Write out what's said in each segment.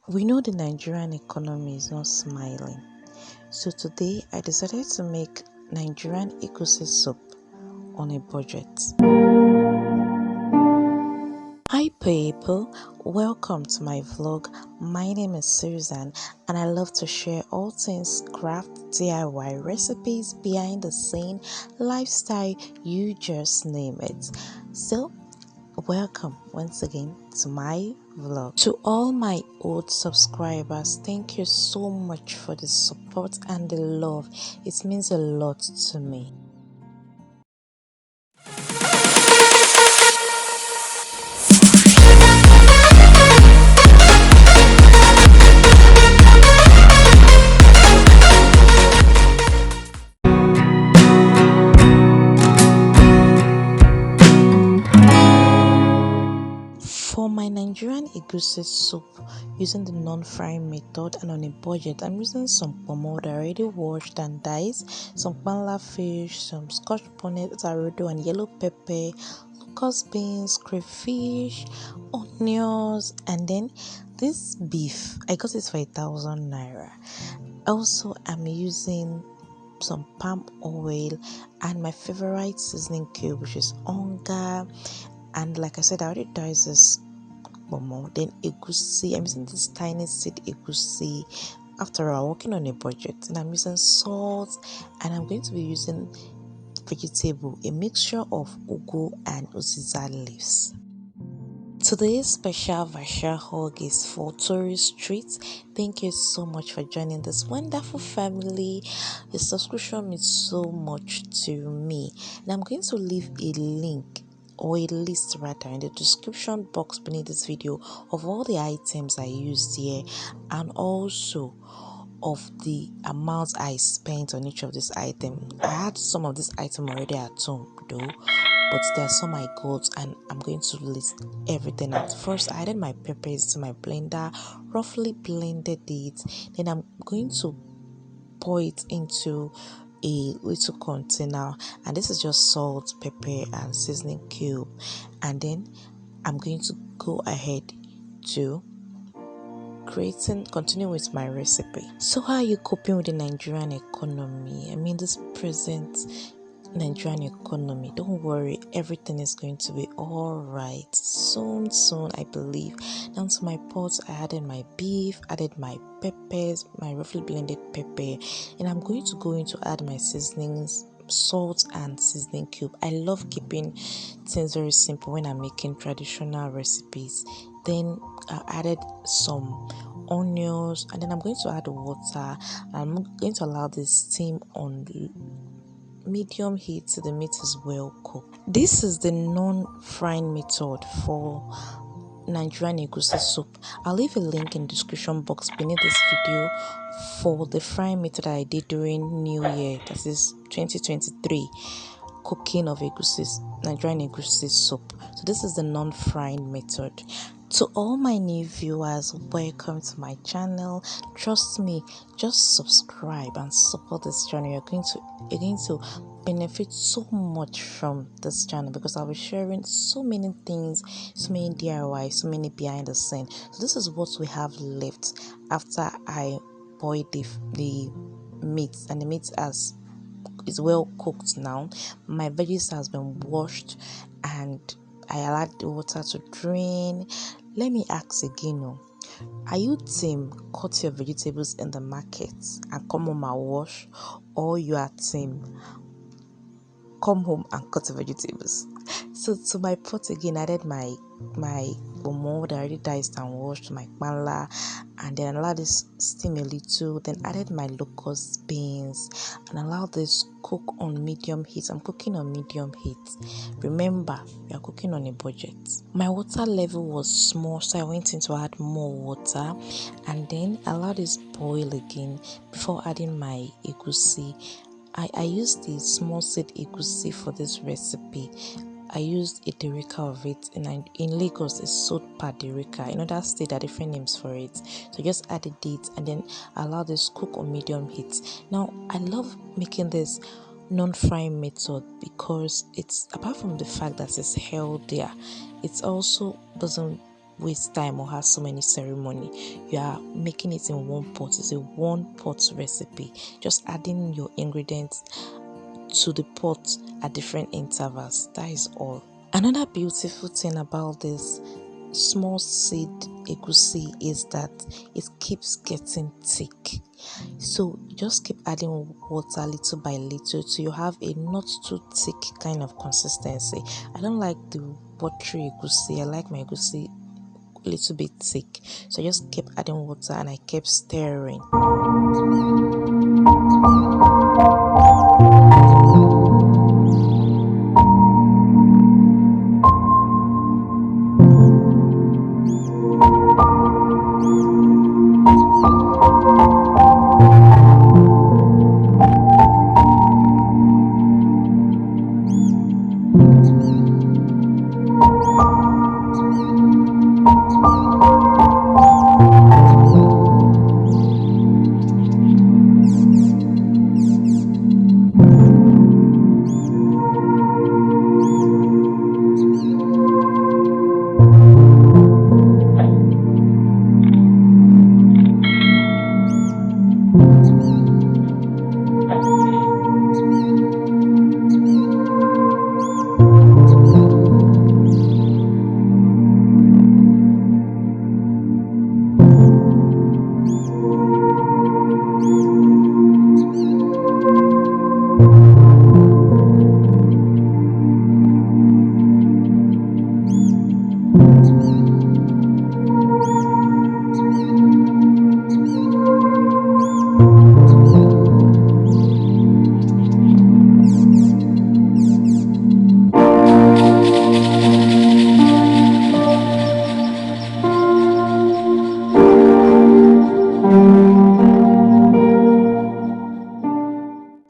We know the Nigerian economy is not smiling, so today I decided to make Nigerian Egusi Soup on a budget. Hi people, welcome to my vlog. My name is Susan and I love to share all things craft, DIY recipes, behind the scene, lifestyle, you just name it. So welcome once again to my vlog. To all my old subscribers, thank you so much for the support and the love. It means a lot to me. For my Nigerian Egusi soup, using the non-frying method and on a budget, I'm using some ponmo that I already washed and diced, some Panla Fish, some Scotch bonnet, rodo and yellow pepper, Locust beans, crayfish, onions, and then this beef. I got it for 1,000 naira. Also, I'm using some palm oil and my favorite seasoning cube, which is onga. And like I said, I already diced this ponmo. Then egusi, I'm using this tiny seed egusi. After all, working on a budget, and I'm using salt, and I'm going to be using vegetable, a mixture of ugu and Uziza leaves. Today's special virtual hug is for Tourist Street. Thank you so much for joining this wonderful family. Your subscription means so much to me, and I'm going to leave a link or a list rather in the description box beneath this video of all the items I used here and also of the amount I spent on each of these items. I had some of this item already at home though, but there are some I got and I'm going to list everything out. First, I added my peppers to my blender, roughly blended it. Then I'm going to pour it into a little container, and this is just salt, pepper and seasoning cube. And then I'm going to go ahead to continue with my recipe. So how are you coping with the Nigerian economy? I mean, this present Nigerian economy, don't worry, everything is going to be all right soon, I believe. Down to my pot, I added my beef, added my peppers, my roughly blended pepper, and I'm going to go in to add my seasonings, salt and seasoning cube. I love keeping things very simple when I'm making traditional recipes. Then I added some onions, and then I'm going to add water. I'm going to allow this steam on medium heat till the meat is well cooked. This is the non-frying method for Nigerian Egusi soup. I'll leave a link in the description box beneath this video for the frying method I did during New Year, that is 2023, cooking of Nigerian Egusi soup. So this is the non-frying method. To all my new viewers, welcome to my channel. Trust me, just subscribe and support this channel. You're going to benefit so much from this channel because I'll be sharing so many things, so many DIY, so many behind the scene. So this is what we have left after I boil the meat, and the meat is well cooked now. My veggies has been washed and I allowed the water to drain. Let me ask again, are you team cut your vegetables in the market and come home and wash, or you are team come home and cut the vegetables? So to my pot again, I added my ponmo that I already diced and washed, my panla, and then allowed this steam a little. Then added my locust beans and allowed this cook on medium heat. I'm cooking on medium heat. Remember, we are cooking on a budget. My water level was small, so I went in to add more water, and then allow this boil again before adding my egusi. I used the small seed egusi for this recipe. I used a derica of it, and in Lagos it's sold per derica. In other states there are different names for it. So just added it and then allow this cook on medium heat. Now I love making this non-frying method because it's, apart from the fact that it's healthier, it also doesn't waste time or have so many ceremony. You are making it in one pot. It's a one pot recipe. Just adding your ingredients to the pot at different intervals. That is all. Another beautiful thing about this small seed egusi is that it keeps getting thick. So just keep adding water little by little till you have a not too thick kind of consistency. I don't like the watery egusi. I like my egusi a little bit thick. So I just kept adding water and I kept stirring.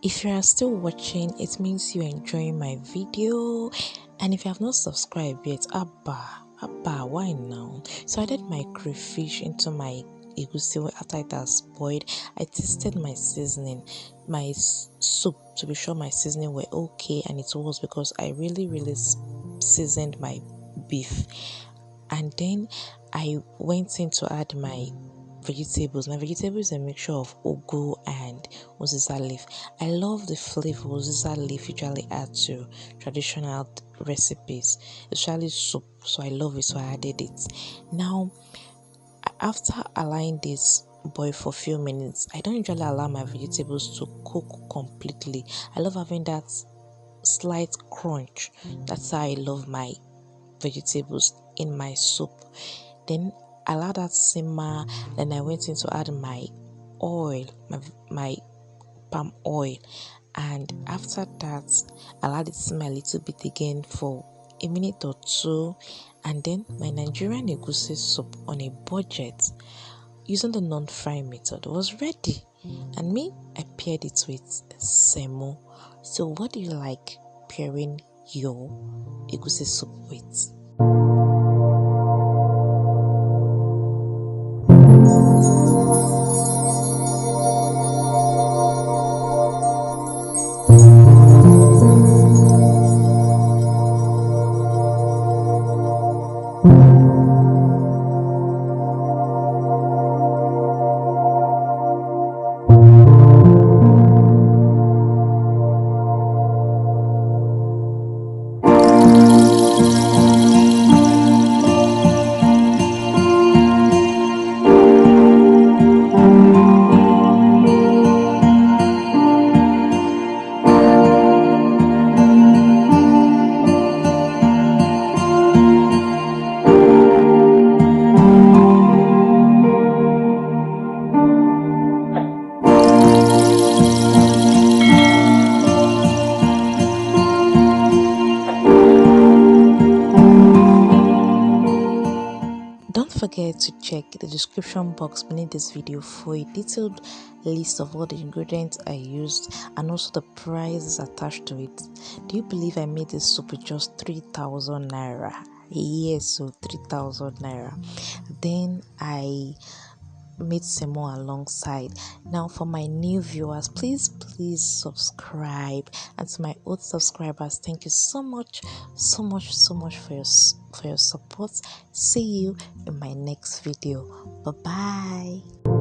If you are still watching, it means you're enjoying my video. And if you have not subscribed yet, abba, why now? So I added my crayfish into my egusi after it has boiled. I tasted my seasoning, my soup, to be sure my seasoning were okay, and it was because I really seasoned my beef. And then I went in to add my vegetables. My vegetables is a mixture of ugu and Uziza leaf. I love the flavor Uziza leaf usually add to traditional recipes, especially soup. So I love it, so I added it. Now, after allowing this boil for a few minutes, I don't usually allow my vegetables to cook completely. I love having that slight crunch. That's how I love my vegetables in my soup. Then I allowed that simmer. Then I went in to add my oil, my palm oil, and after that I allowed it to simmer a little bit again for a minute or two. And then my Nigerian Egusi soup on a budget using the non-fry method was ready, and me, I paired it with semo. So what do you like pairing your egusi soup with? Don't forget to check the description box beneath this video for a detailed list of all the ingredients I used and also the prices attached to it. Do you believe I made this soup with just 3,000 naira? Yes, so 3,000 naira. Then I meat semo alongside. Now for my new viewers, please subscribe, and to my old subscribers, thank you so much for your support. See you in my next video. Bye bye.